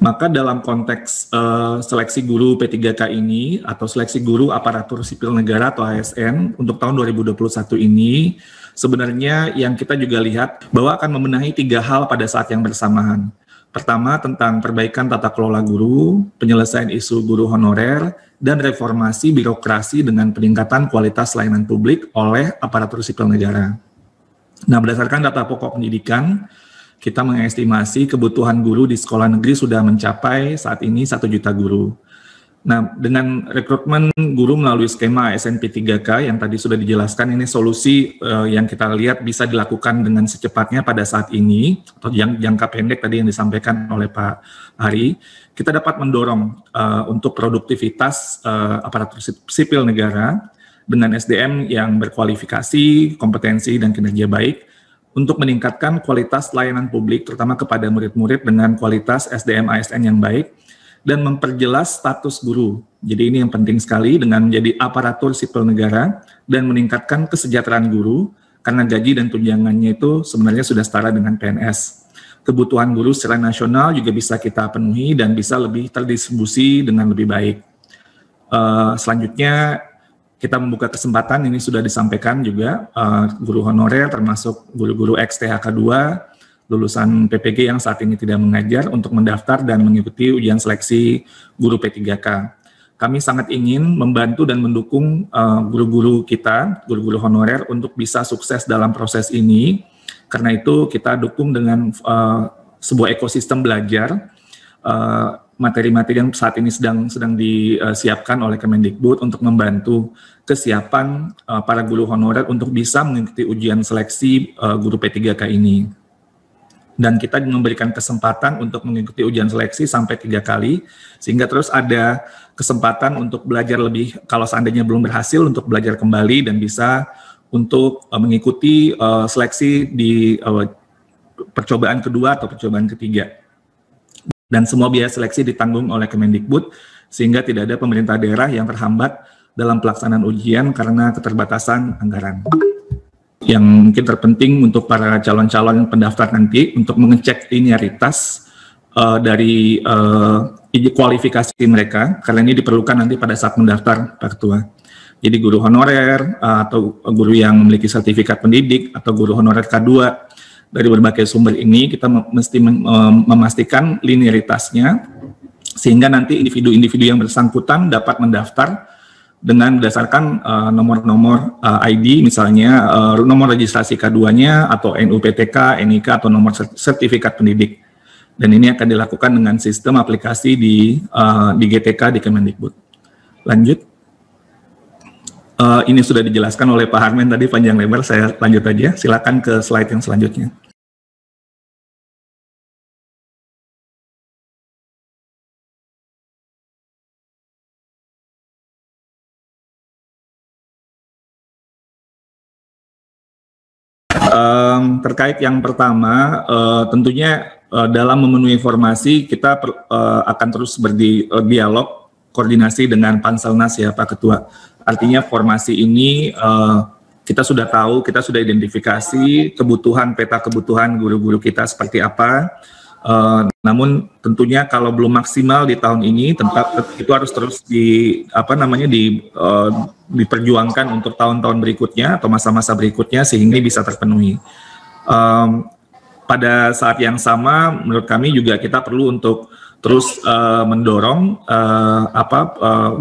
Maka dalam konteks seleksi guru P3K ini atau seleksi guru aparatur sipil negara atau ASN untuk tahun 2021 ini, sebenarnya yang kita juga lihat bahwa akan membenahi 3 hal pada saat yang bersamaan. Pertama, tentang perbaikan tata kelola guru, penyelesaian isu guru honorer, dan reformasi birokrasi dengan peningkatan kualitas layanan publik oleh aparatur sipil negara. Nah, berdasarkan data pokok pendidikan, kita mengestimasi kebutuhan guru di sekolah negeri sudah mencapai saat ini 1 juta guru. Nah, dengan rekrutmen guru melalui skema ASN P3K yang tadi sudah dijelaskan, ini solusi yang kita lihat bisa dilakukan dengan secepatnya pada saat ini, atau jangka pendek tadi yang disampaikan oleh Pak Hari, kita dapat mendorong untuk produktivitas aparatur sipil negara dengan SDM yang berkualifikasi, kompetensi, dan kinerja baik, untuk meningkatkan kualitas layanan publik, terutama kepada murid-murid dengan kualitas SDM ASN yang baik, dan memperjelas status guru. Jadi ini yang penting sekali dengan menjadi aparatur sipil negara dan meningkatkan kesejahteraan guru, karena gaji dan tunjangannya itu sebenarnya sudah setara dengan PNS. Kebutuhan guru secara nasional juga bisa kita penuhi dan bisa lebih terdistribusi dengan lebih baik. Selanjutnya, kita membuka kesempatan, ini sudah disampaikan juga, guru honorer termasuk guru-guru ex-THK 2, lulusan PPG yang saat ini tidak mengajar untuk mendaftar dan mengikuti ujian seleksi guru P3K. Kami sangat ingin membantu dan mendukung guru-guru kita, guru-guru honorer untuk bisa sukses dalam proses ini. Karena itu kita dukung dengan sebuah ekosistem belajar, materi-materi yang saat ini sedang disiapkan oleh Kemendikbud untuk membantu kesiapan para guru honorer untuk bisa mengikuti ujian seleksi guru P3K ini. Dan kita memberikan kesempatan untuk mengikuti ujian seleksi sampai 3 kali, sehingga terus ada kesempatan untuk belajar lebih, kalau seandainya belum berhasil, untuk belajar kembali dan bisa untuk mengikuti seleksi di percobaan kedua atau percobaan ketiga. Dan semua biaya seleksi ditanggung oleh Kemendikbud, sehingga tidak ada pemerintah daerah yang terhambat dalam pelaksanaan ujian karena keterbatasan anggaran. Yang mungkin terpenting untuk para calon-calon pendaftar nanti untuk mengecek linearitas dari kualifikasi mereka, karena ini diperlukan nanti pada saat mendaftar, Pak Ketua. Jadi guru honorer atau guru yang memiliki sertifikat pendidik atau guru honorer K2, dari berbagai sumber ini kita mesti memastikan linearitasnya, sehingga nanti individu-individu yang bersangkutan dapat mendaftar dengan berdasarkan nomor-nomor ID, misalnya nomor registrasi K2-nya, atau NUPTK, NIK, atau nomor sertifikat pendidik. Dan ini akan dilakukan dengan sistem aplikasi di GTK di Kemendikbud. Lanjut. Ini sudah dijelaskan oleh Pak Harmen tadi panjang lebar, saya lanjut aja. Silakan ke slide yang selanjutnya. Terkait yang pertama, tentunya dalam memenuhi informasi kita akan terus berdialog, koordinasi dengan Panselnas ya Pak Ketua. Artinya formasi ini kita sudah tahu, kita sudah identifikasi kebutuhan, peta kebutuhan guru-guru kita seperti apa. Namun tentunya kalau belum maksimal di tahun ini, itu harus terus diperjuangkan untuk tahun-tahun berikutnya atau masa-masa berikutnya sehingga bisa terpenuhi. Pada saat yang sama, menurut kami juga kita perlu untuk terus mendorong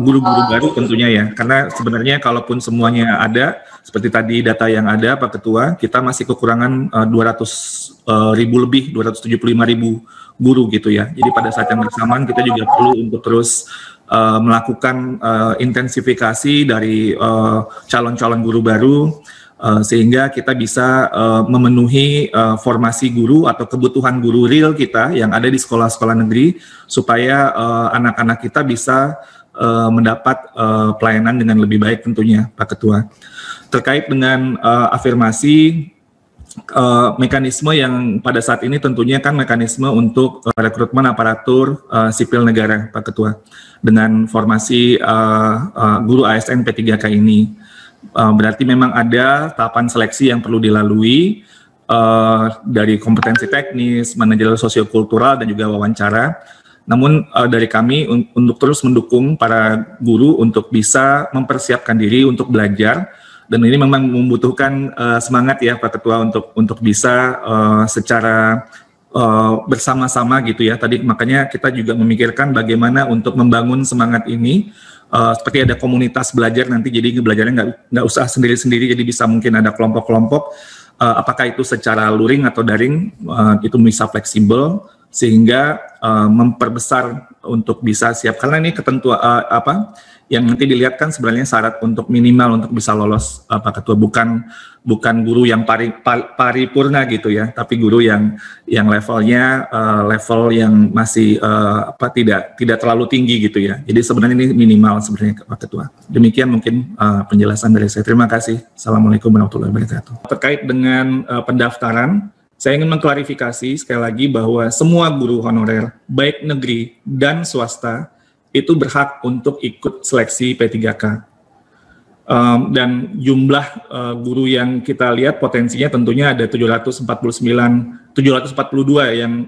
guru-guru baru tentunya ya, karena sebenarnya kalaupun semuanya ada, seperti tadi data yang ada Pak Ketua, kita masih kekurangan 275.000 guru gitu ya. Jadi pada saat yang bersamaan kita juga perlu untuk terus melakukan intensifikasi dari calon-calon guru baru, sehingga kita bisa memenuhi formasi guru atau kebutuhan guru real kita yang ada di sekolah-sekolah negeri, supaya anak-anak kita bisa mendapat pelayanan dengan lebih baik tentunya Pak Ketua. Terkait dengan afirmasi, mekanisme yang pada saat ini tentunya kan mekanisme untuk rekrutmen aparatur sipil negara Pak Ketua, dengan formasi guru ASN P3K ini. Berarti memang ada tahapan seleksi yang perlu dilalui dari kompetensi teknis, manajerial, sosiokultural, dan juga wawancara. Namun dari kami untuk terus mendukung para guru untuk bisa mempersiapkan diri untuk belajar, dan ini memang membutuhkan semangat ya Pak Ketua untuk bisa secara bersama-sama gitu ya. Tadi makanya kita juga memikirkan bagaimana untuk membangun semangat ini, seperti ada komunitas belajar nanti, jadi belajarnya nggak usah sendiri-sendiri, jadi bisa mungkin ada kelompok-kelompok, apakah itu secara luring atau daring, itu bisa fleksibel sehingga memperbesar untuk bisa siap, karena ini ketentuan yang nanti dilihat kan sebenarnya syarat untuk minimal untuk bisa lolos Pak Ketua, bukan guru yang paripurna gitu ya, tapi guru yang levelnya level yang masih tidak terlalu tinggi gitu ya. Jadi sebenarnya ini minimal sebenarnya Pak Ketua. Demikian mungkin penjelasan dari saya. Terima kasih. Assalamualaikum warahmatullahi wabarakatuh. Terkait dengan pendaftaran, saya ingin mengklarifikasi sekali lagi bahwa semua guru honorer, baik negeri dan swasta, itu berhak untuk ikut seleksi P3K. Dan jumlah guru yang kita lihat potensinya tentunya ada 742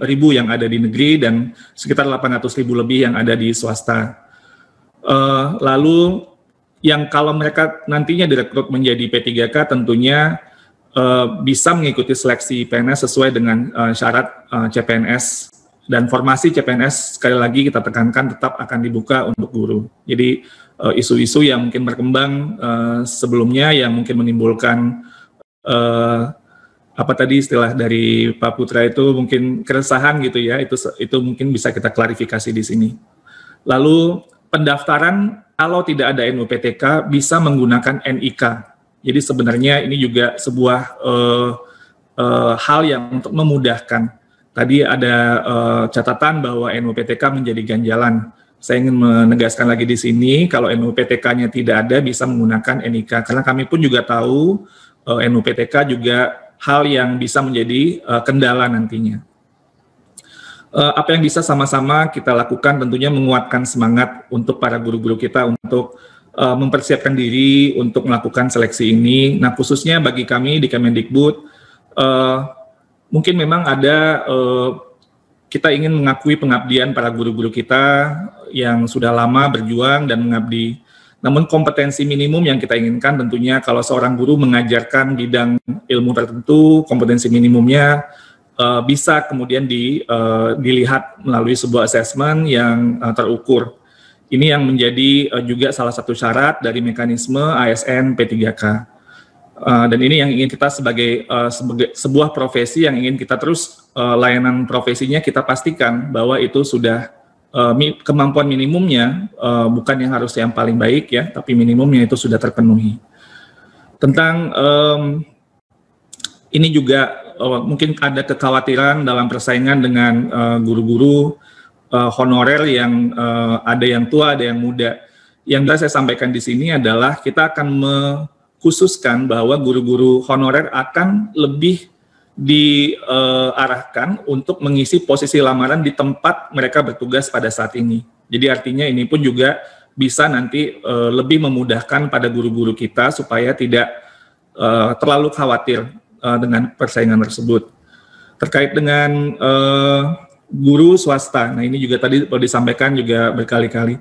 ribu yang ada di negeri dan sekitar 800 ribu lebih yang ada di swasta. Lalu yang kalau mereka nantinya direkrut menjadi P3K tentunya bisa mengikuti seleksi PNS sesuai dengan syarat CPNS, dan formasi CPNS sekali lagi kita tekankan tetap akan dibuka untuk guru. Jadi isu-isu yang mungkin berkembang sebelumnya yang mungkin menimbulkan apa tadi istilah dari Pak Putra itu mungkin keresahan gitu ya, itu mungkin bisa kita klarifikasi di sini. Lalu pendaftaran kalau tidak ada NUPTK bisa menggunakan NIK. Jadi sebenarnya ini juga sebuah hal yang untuk memudahkan. Tadi ada catatan bahwa NUPTK menjadi ganjalan. Saya ingin menegaskan lagi di sini, kalau NUPTK-nya tidak ada bisa menggunakan NIK. Karena kami pun juga tahu NUPTK juga hal yang bisa menjadi kendala nantinya. Apa yang bisa sama-sama kita lakukan tentunya menguatkan semangat untuk para guru-guru kita untuk mempersiapkan diri untuk melakukan seleksi ini. Nah, khususnya bagi kami di Kemendikbud, mungkin memang ada kita ingin mengakui pengabdian para guru-guru kita yang sudah lama berjuang dan mengabdi. Namun kompetensi minimum yang kita inginkan tentunya kalau seorang guru mengajarkan bidang ilmu tertentu, kompetensi minimumnya bisa kemudian dilihat melalui sebuah assessment yang terukur. Ini yang menjadi juga salah satu syarat dari mekanisme ASN P3K. Dan ini yang ingin kita sebagai sebuah profesi yang ingin kita terus layanan profesinya kita pastikan bahwa itu sudah kemampuan minimumnya, bukan yang harus yang paling baik ya, tapi minimumnya itu sudah terpenuhi. Tentang ini juga mungkin ada kekhawatiran dalam persaingan dengan guru-guru honorer yang ada yang tua, ada yang muda. Yang bisa saya sampaikan di sini adalah kita akan mengkhususkan bahwa guru-guru honorer akan lebih diarahkan untuk mengisi posisi lamaran di tempat mereka bertugas pada saat ini. Jadi artinya ini pun juga bisa nanti lebih memudahkan pada guru-guru kita supaya tidak terlalu khawatir dengan persaingan tersebut. Terkait dengan guru swasta, nah ini juga tadi perlu disampaikan juga berkali-kali.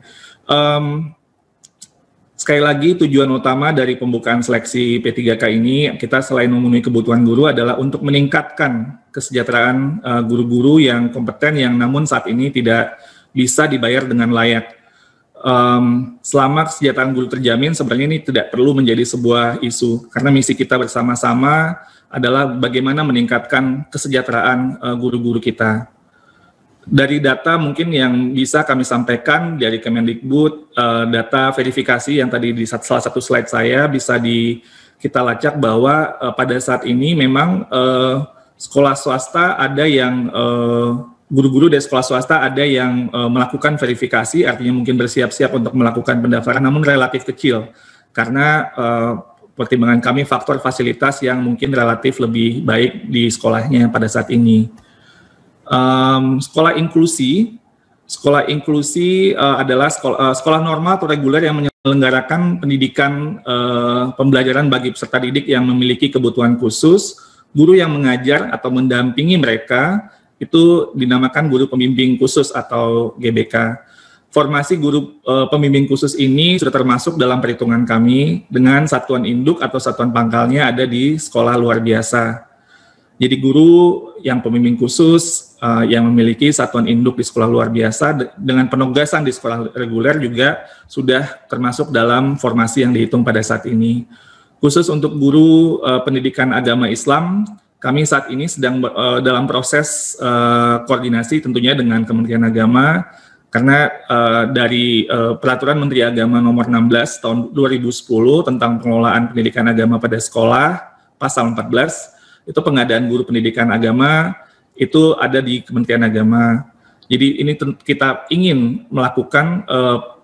Sekali lagi tujuan utama dari pembukaan seleksi P3K ini, kita selain memenuhi kebutuhan guru adalah untuk meningkatkan kesejahteraan guru-guru yang kompeten yang namun saat ini tidak bisa dibayar dengan layak. Selama kesejahteraan guru terjamin, sebenarnya ini tidak perlu menjadi sebuah isu, karena misi kita bersama-sama adalah bagaimana meningkatkan kesejahteraan guru-guru kita. Dari data mungkin yang bisa kami sampaikan dari Kemendikbud, data verifikasi yang tadi di salah satu slide saya bisa kita lacak bahwa pada saat ini memang sekolah swasta ada yang guru-guru dari sekolah swasta ada yang melakukan verifikasi, artinya mungkin bersiap-siap untuk melakukan pendaftaran, namun relatif kecil karena pertimbangan kami faktor fasilitas yang mungkin relatif lebih baik di sekolahnya pada saat ini. Sekolah inklusi adalah sekolah normal atau reguler yang menyelenggarakan pendidikan pembelajaran bagi peserta didik yang memiliki kebutuhan khusus. Guru yang mengajar atau mendampingi mereka itu dinamakan guru pembimbing khusus atau GBK. Formasi guru pembimbing khusus ini sudah termasuk dalam perhitungan kami dengan satuan induk atau satuan pangkalnya ada di sekolah luar biasa. Jadi guru yang pembimbing khusus yang memiliki satuan induk di sekolah luar biasa dengan penugasan di sekolah reguler juga sudah termasuk dalam formasi yang dihitung pada saat ini. Khusus untuk guru pendidikan agama Islam, kami saat ini sedang dalam proses koordinasi tentunya dengan Kementerian Agama, karena dari Peraturan Menteri Agama Nomor 16 Tahun 2010 tentang pengelolaan pendidikan agama pada sekolah, Pasal 14, itu pengadaan guru pendidikan agama itu ada di Kementerian Agama. Jadi ini kita ingin melakukan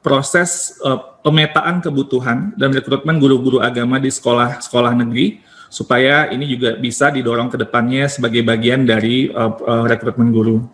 proses pemetaan kebutuhan dan rekrutmen guru-guru agama di sekolah-sekolah negeri, supaya ini juga bisa didorong ke depannya sebagai bagian dari rekrutmen guru.